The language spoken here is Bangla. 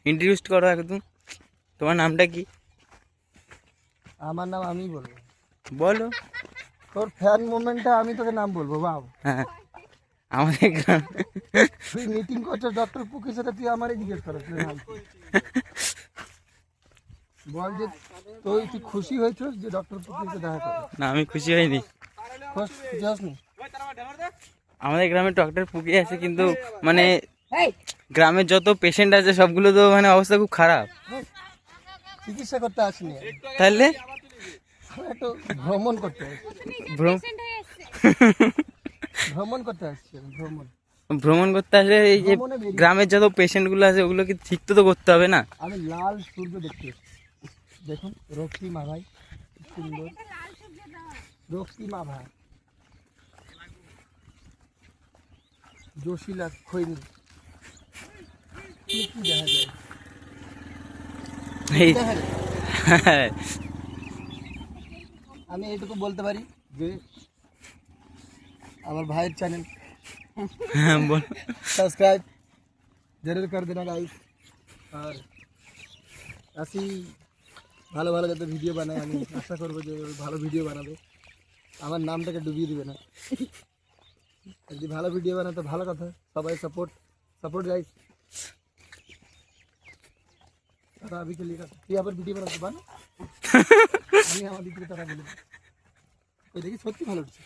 इंट्रोड्यूस करो एकदम। তোমার নামটা কি? আমার নাম আমি বলবো। বলো। তোর ফ্যান মোমেন্টে আমি তোকে নাম বলবো বাবা। হ্যাঁ আমাদের গ্রাম তুই মিটিং করছিস ডক্টর পুকির সাথে, তুই আমারই জিজ্ঞেস করিস নাম কি? বল যে তুই খুশি হয়েছিস যে ডক্টর পুকির সাথে দেখা করে? না আমি খুশি হইনি। খুশি হসনি? আমাদের গ্রামে ডক্টর পুকি আছে কিন্তু মানে গ্রামের যত পেশেন্ট আছে সবগুলো তো মানে অবস্থা খুব খারাপ। চিকিৎসা করতে আসিনি, তাহলে একটু ভ্রমণ করতে আসছি। ভ্রমণ করতে আসছি, ভ্রমণ করতে আসলে এই যে গ্রামের যত পেশেন্ট গুলো আছে ওগুলোকে ঠিক তো করতে হবে না। আমি লাল সূর্য দেখতে এসেছি। দেখুন রক্তিমা ভাই, সুন্দর রক্তিমা ভাই, জোশিলা খৈনি, কি কি দেখা যায় এই দেখা যায়। আমি এইটুকু বলতে পারি যে আমার ভাইয়ের চ্যানেল বল। सब्सक्राइब जरूर कर देना गाइस। और ऐसी ভালো ভালো যাতে ভিডিও বানায়, আমি আশা করবো যে ভালো ভিডিও বানাবে, আমার নামটাকে ডুবিয়ে দিবে না। যদি ভালো ভিডিও বানায় তো ভালো কথা, সবাই সাপোর্ট গাইস। তারা अभी के लिए তুই আবার ভিডিও বানাতে বানা, আমি আমার দিকে তারা বলি ওই দেখি সত্যি ভালো হচ্ছে।